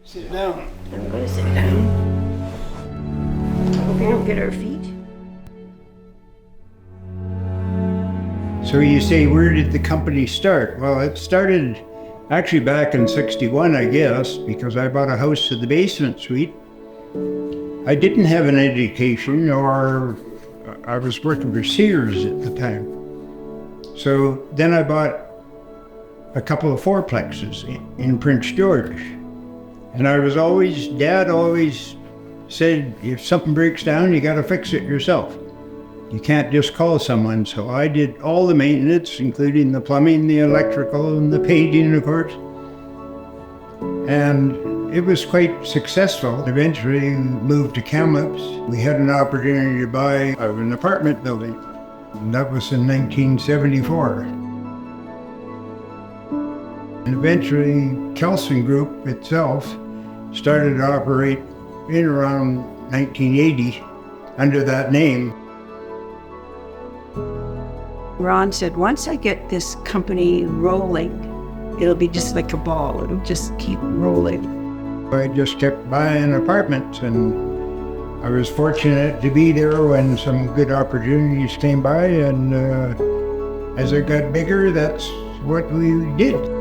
Sit down. I'm gonna sit down. Hope we don't get our feet. So you say, where did the company start? Well, it started actually back in '61, I guess, because I bought a house with the basement suite. I didn't have an education, or I was working for Sears at the time. So then I bought a couple of fourplexes in Prince George. And Dad always said, if something breaks down, you gotta fix it yourself. You can't just call someone. So I did all the maintenance, including the plumbing, the electrical, and the painting, of course. And it was quite successful. Eventually we moved to Kamloops. We had an opportunity to buy an apartment building. And that was in 1974. And eventually Kelson Group itself started to operate in around 1980 under that name. Ron said, once I get this company rolling, it'll be just like a ball. It'll just keep rolling. I just kept buying apartments, and I was fortunate to be there when some good opportunities came by, and as it got bigger, that's what we did.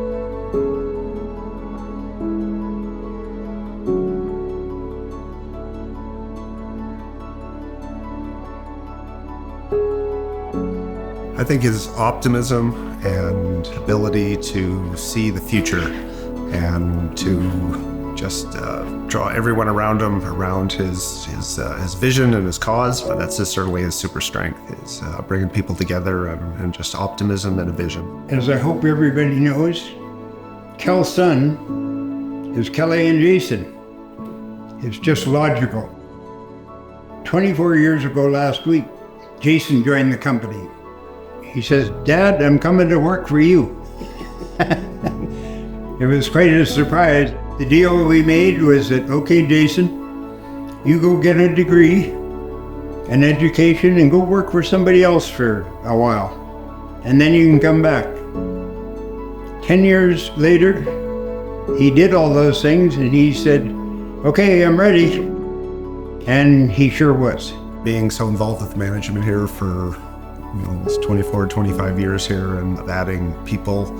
I think his optimism and ability to see the future and to just draw everyone around him, around his vision and his cause. That's certainly his super strength, is bringing people together and just optimism and a vision. As I hope everybody knows, Kelson is Kelly and Jason. It's just logical. 24 years ago last week, Jason joined the company. He says, Dad, I'm coming to work for you. It was quite a surprise. The deal we made was that, okay, Jason, you go get a degree, an education, and go work for somebody else for a while. And then you can come back. 10 years later, he did all those things, and he said, okay, I'm ready. And he sure was. Being so involved with management here for almost 24, 25 years here, and adding people,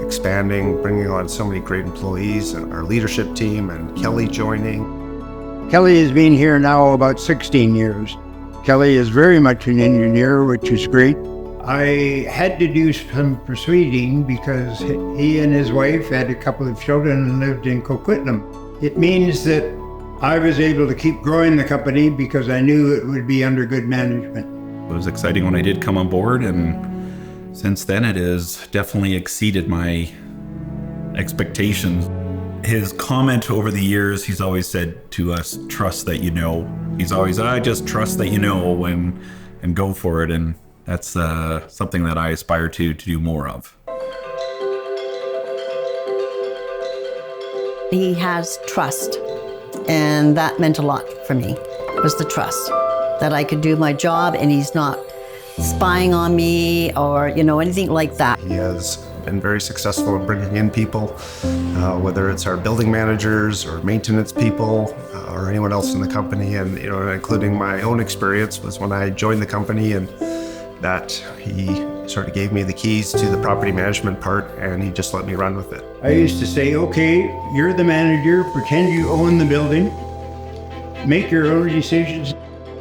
expanding, bringing on so many great employees, and our leadership team, and Kelly joining. Kelly has been here now about 16 years. Kelly is very much an engineer, which is great. I had to do some persuading because he and his wife had a couple of children and lived in Coquitlam. It means that I was able to keep growing the company because I knew it would be under good management. It was exciting when I did come on board, and since then it has definitely exceeded my expectations. His comment over the years, he's always said to us, trust that you know. He's always, I just trust that you know, and go for it. And that's something that I aspire to do more of. He has trust, and that meant a lot for me, was the trust. That I could do my job and he's not spying on me or, anything like that. He has been very successful in bringing in people, whether it's our building managers or maintenance people or anyone else in the company. And, including my own experience was when I joined the company, and that he sort of gave me the keys to the property management part, and he just let me run with it. I used to say, okay, you're the manager, pretend you own the building, make your own decisions.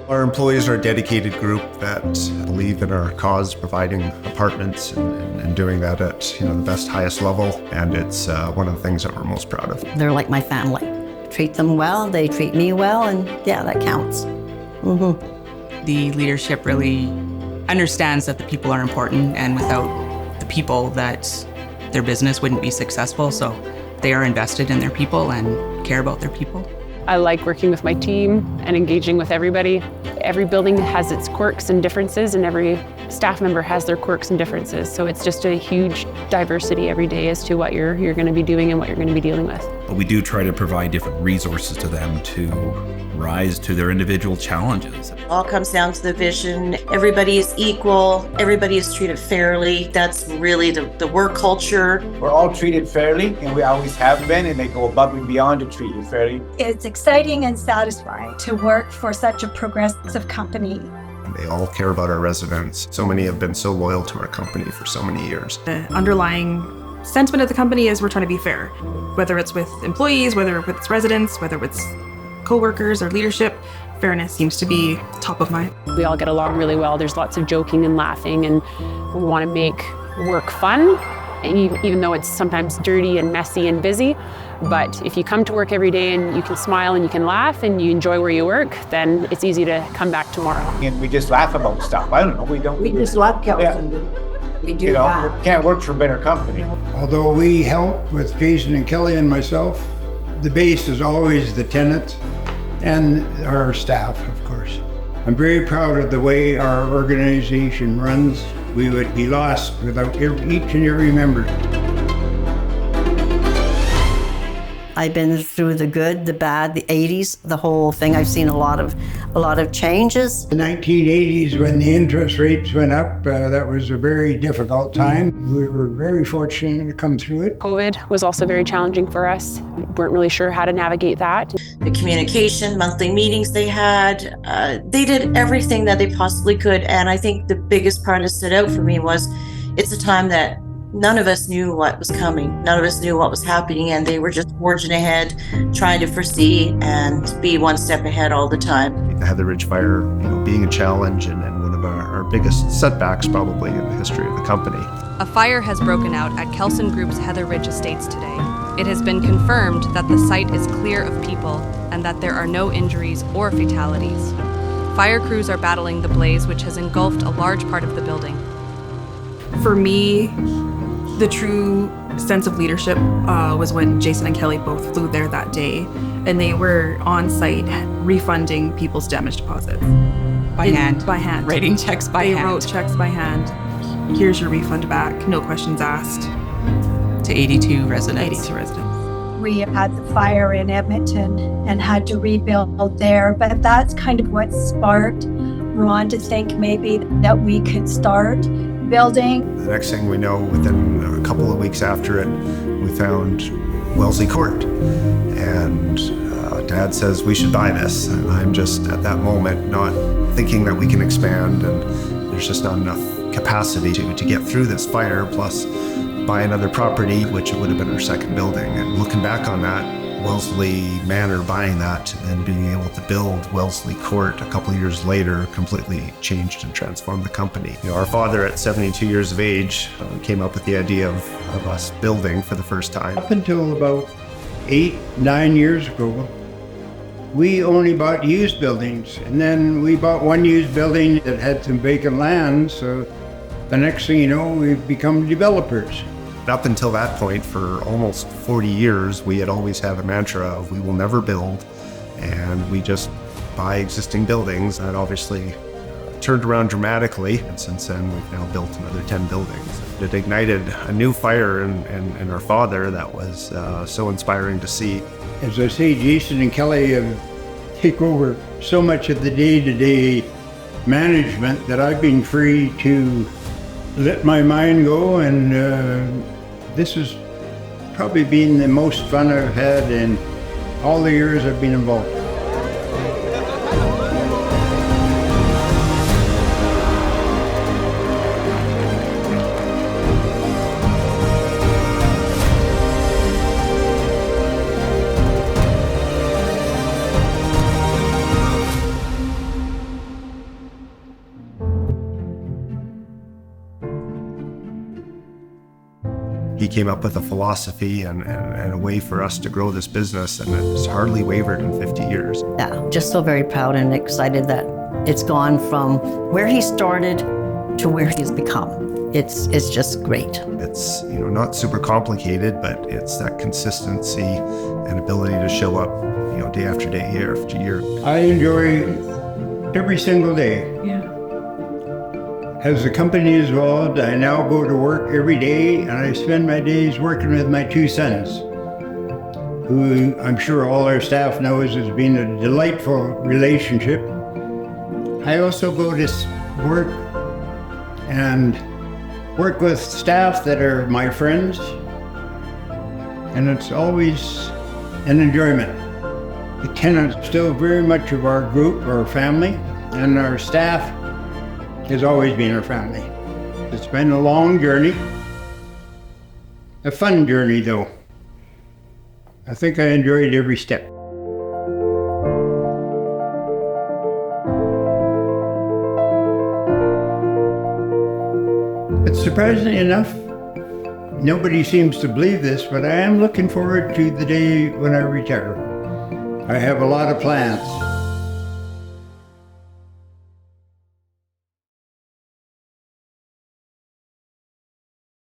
Our employees are a dedicated group that believe in our cause, providing apartments and doing that at the best, highest level. And it's one of the things that we're most proud of. They're like my family. Treat them well, they treat me well, and yeah, that counts. Mm-hmm. The leadership really understands that the people are important, and without the people, that their business wouldn't be successful. So they are invested in their people and care about their people. I like working with my team and engaging with everybody. Every building has its quirks and differences, and every staff member has their quirks and differences. So it's just a huge diversity every day as to what you're going to be doing and what you're going to be dealing with. But we do try to provide different resources to them to rise to their individual challenges. It all comes down to the vision. Everybody is equal. Everybody is treated fairly. That's really the work culture. We're all treated fairly, and we always have been, and they go above and beyond to treat you fairly. It's exciting and satisfying to work for such a progressive company. They all care about our residents. So many have been so loyal to our company for so many years. The underlying sentiment of the company is we're trying to be fair, whether it's with employees, whether it's with residents, whether it's co-workers or leadership. Fairness seems to be top of mind. We all get along really well. There's lots of joking and laughing, and we want to make work fun, even though it's sometimes dirty and messy and busy. But if you come to work every day and you can smile and you can laugh and you enjoy where you work, then it's easy to come back tomorrow. And we just laugh about stuff. I don't know, We just love Kelson. We do that. Can't work for a better company. Although we help with Jason and Kelly and myself, the base is always the tenants and our staff, of course. I'm very proud of the way our organization runs. We would be lost without each and every member. I've been through the good, the bad, the 80s, the whole thing. I've seen a lot of changes. The 1980s, when the interest rates went up, that was a very difficult time. We were very fortunate to come through it. COVID was also very challenging for us. We weren't really sure how to navigate that. The communication, monthly meetings they had, they did everything that they possibly could. And I think the biggest part that stood out for me was it's a time that none of us knew what was coming. None of us knew what was happening, and they were just forging ahead, trying to foresee and be one step ahead all the time. The Heather Ridge Fire, being a challenge and one of our biggest setbacks probably in the history of the company. A fire has broken out at Kelson Group's Heather Ridge Estates today. It has been confirmed that the site is clear of people and that there are no injuries or fatalities. Fire crews are battling the blaze, which has engulfed a large part of the building. For me, the true sense of leadership was when Jason and Kelly both flew there that day, and they were on site refunding people's damage deposits. By hand. By hand. Writing checks by hand. They wrote checks by hand. Here's your refund back, no questions asked. To 82 residents. 82 residents. We had the fire in Edmonton and had to rebuild there, but that's kind of what sparked Ron to think maybe that we could start building. The next thing we know, within a couple of weeks after it, we found Wellesley Court. And Dad says we should buy this. And I'm just at that moment not thinking that we can expand, and there's just not enough capacity to get through this fire, plus buy another property, which would have been our second building. And looking back on that, Wellesley Manor, buying that and being able to build Wellesley Court a couple of years later completely changed and transformed the company. Our father at 72 years of age came up with the idea of us building for the first time. Up until about 8-9 years ago, we only bought used buildings, and then we bought one used building that had some vacant land, so the next thing you know, we've become developers. Up until that point, for almost 40 years, we had always had a mantra of we will never build, and we just buy existing buildings. That obviously turned around dramatically, and since then we've now built another 10 buildings. It ignited a new fire in our father that was so inspiring to see. As I say, Jason and Kelly have taken over so much of the day-to-day management that I've been free to let my mind go, and this has probably been the most fun I've had in all the years I've been involved. He came up with a philosophy and a way for us to grow this business, and it's hardly wavered in 50 years. Yeah, just so very proud and excited that it's gone from where he started to where he's become. It's just great. It's not super complicated, but it's that consistency and ability to show up, day after day, year after year. I enjoy every single day. Yeah. As the company has evolved, I now go to work every day, and I spend my days working with my two sons, who I'm sure all our staff knows has been a delightful relationship. I also go to work and work with staff that are my friends, and it's always an enjoyment. The tenant's still very much of our group, our family, and our staff has always been our family. It's been a long journey, a fun journey though. I think I enjoyed every step. But surprisingly enough, nobody seems to believe this, but I am looking forward to the day when I retire. I have a lot of plans.